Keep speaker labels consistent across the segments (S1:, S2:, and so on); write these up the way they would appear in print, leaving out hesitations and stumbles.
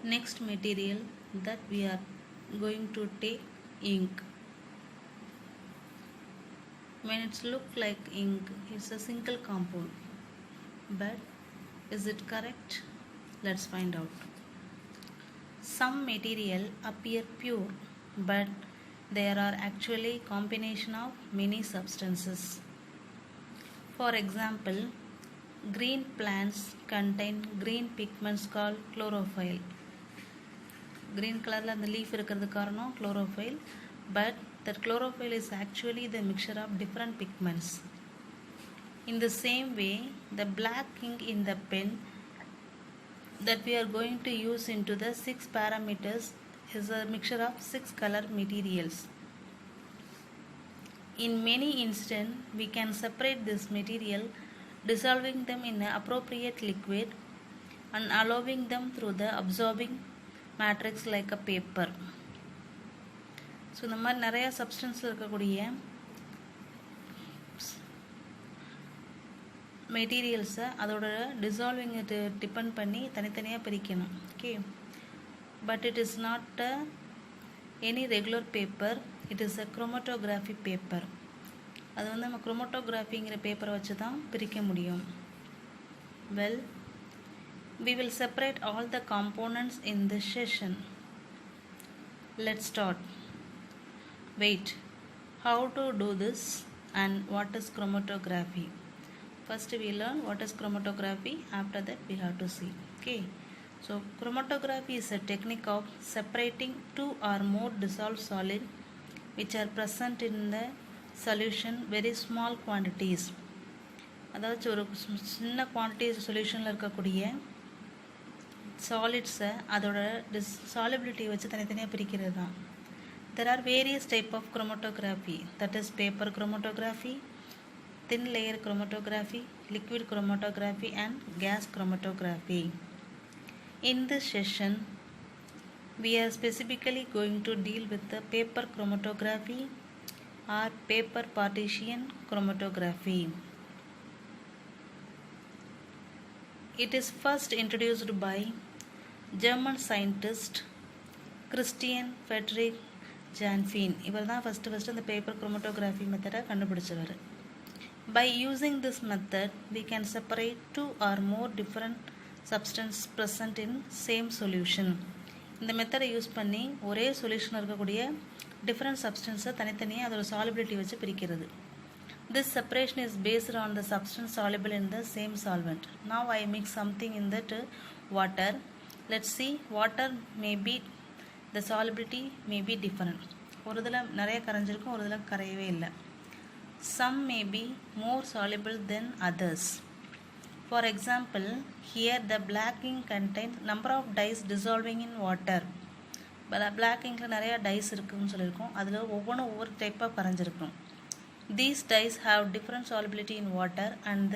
S1: Next material that we are going to take, ink. When it's look like ink, it's a single compound. But is it correct? Let's find out. Some material appear pure, but there are actually combination of many substances. For example, green plants contain green pigments called chlorophyll. Green color and the leaf இருக்கிறது காரணம் chlorophyll, but that chlorophyll is actually the mixture of different pigments. In the same way, the black ink in the pen that we are going to use into the 6 parameters is a mixture of 6 color materials. In many instances, we can separate this material, dissolving them in an appropriate liquid and allowing them through the absorbing matrix like a paper. So இந்த மாதிரி நிறையா சப்ஸ்டன்ஸில் இருக்கக்கூடிய மெட்டீரியல்ஸை அதோட டிசால்விங்கை depend பண்ணி தனித்தனியாக பிரிக்கணும். Okay, but it is not any regular paper, it is a chromatography paper. அது வந்து நம்ம குரோமட்டோகிராஃபிங்கிற பேப்பரை வச்சு தான் பிரிக்க முடியும். Well, we will separate all the components in this session. Let's start. Wait, how to do this and what is chromatography? First we learn what is chromatography, after that we have to see. Okay, so chromatography is a technique of separating two or more dissolved solid which are present in the solution very small quantities. அதாவது ஒரு சின்ன quantity சொல்யூஷனில் இருக்கக்கூடிய சாலிட்ஸை அதோட solubility வச்சு தனித்தனியாக பிரிக்கிறது தான். There are various type of chromatography, that is paper chromatography, thin layer chromatography, liquid chromatography and gas chromatography. In this session, we are specifically going to deal with the paper chromatography or paper partition chromatography. It is first introduced by German scientist Christian Friedrich Janfin. இவர் தான் first அந்த paper chromatography மெத்தடை கண்டுபிடிச்சவர். By using this method, we can separate two or more different substances present in same solution. இந்த மெத்தடை use பண்ணி ஒரே solution இருக்கக்கூடிய different சப்ஸ்டன்ஸை தனித்தனியாக அதோட சாலிபிலிட்டி வச்சு பிரிக்கிறது. This separation is based on the substance soluble in the same solvent. Now I mix something in that water. Let's see, water may be, the solubility may be different. ஒரு இதில் நிறைய கரைஞ்சிருக்கும், ஒரு இதில் கரையவே இல்லை. Some may be more soluble than others. For example, here the black ink contains number of dyes dissolving in water. Black inkல நிறைய dies இருக்குன்னு சொல்லியிருக்கோம், அதில் ஒவ்வொரு டைப்பாக கரைஞ்சிருக்கும். These dyes have different solubility in water and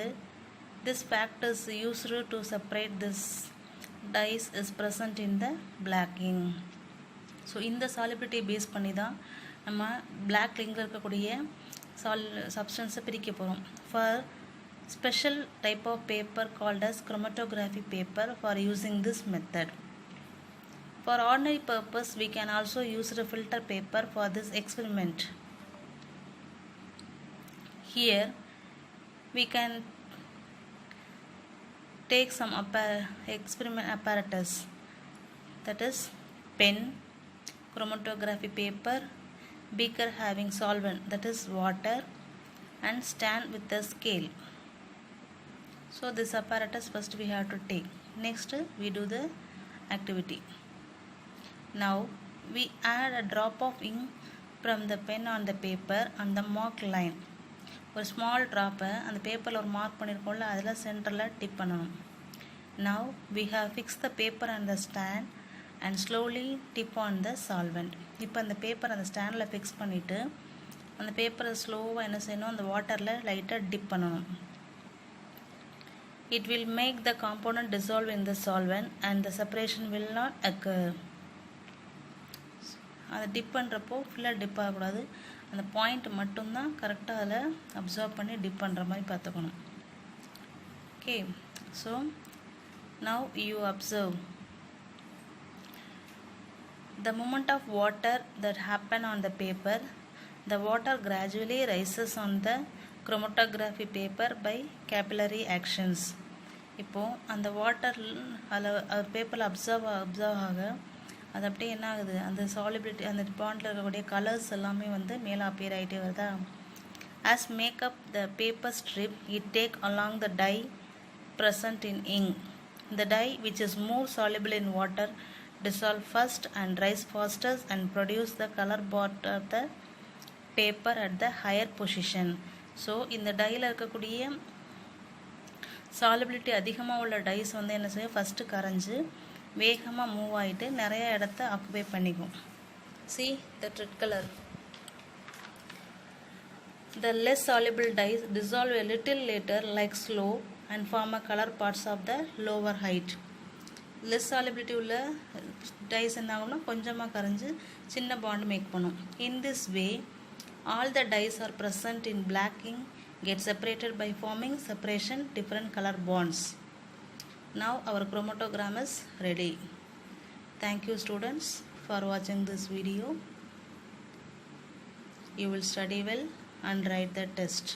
S1: this fact is used to separate this dyes is present in the black ink. So இந்த solubility base பண்ணி தான் நம்ம பிளாக் இங்கில் இருக்கக்கூடிய சப்ஸ்டன்ஸை பிரிக்க போகிறோம். For special type of paper called as chromatography paper for using this method. For ordinary purpose, we can also use a filter paper for this experiment. Here we can take some experiment apparatus, that is pen, chromatography paper, beaker having solvent, that is water, and stand with a scale. So this apparatus first we have to take. Next we do the activity. Now we add a drop of ink from the pen on the paper on the mark line. ஒரு small ட்ராப்பை அந்த பேப்பரில் ஒரு mark பண்ணியிருக்கோம்ல, அதில் சென்டரில் tip பண்ணணும். Now we have fixed the paper on the stand and slowly tip on the solvent. இப்போ அந்த paper அந்த ஸ்டாண்டில் ஃபிக்ஸ் பண்ணிவிட்டு அந்த பேப்பரை ஸ்லோவாக என்ன செய்யணும், அந்த வாட்டரில் லைட்டாக டிப் பண்ணணும். It will make the component dissolve in the solvent and the separation will not occur. அதை டிப் பண்ணுறப்போ ஃபுல்லாக டிப் ஆகக்கூடாது, அந்த பாயிண்ட் மட்டும்தான் கரெக்டாக அதில் அப்சர்வ் பண்ணி டிப் பண்ணுற மாதிரி பார்த்துக்கணும். Okay, so now you observe The movement of water that happen on the paper, the water gradually rises on the chromatography paper by capillary actions. இப்போ அந்த வாட்டர் அதில் பேப்பரில் அப்சர்வ் ஆக அது அப்படியே என்ன ஆகுது, அந்த சாலிபிலிட்டி அந்த பாண்டில் இருக்கக்கூடிய கலர்ஸ் எல்லாமே வந்து மேலே அப்பியர் ஆகிட்டே வருதா. As make up the paper strip, it take along the dye present in ink. The dye, which is more soluble in water, dissolve first and rise faster and produce the color part of the paper at the higher position. So இந்த டையில் இருக்கக்கூடிய solubility அதிகமாக உள்ள dies வந்து என்ன செய்யும், first கரைஞ்சி வேகமாக move ஆகிட்டு நிறைய இடத்த ஆக்குபை பண்ணிக்கும். See that red color. The less soluble dyes dissolve a little later like slow and form a color parts of the lower height. Less solubility உள்ள dyes என்ன ஆகும்னா கொஞ்சமாக கரைஞ்சி சின்ன பாண்ட் மேக் பண்ணும். In this way, all the dyes are present in black ink get separated by forming separation different color bonds. Now our chromatogram is ready. Thank you students for watching this video. You will study well and write the test.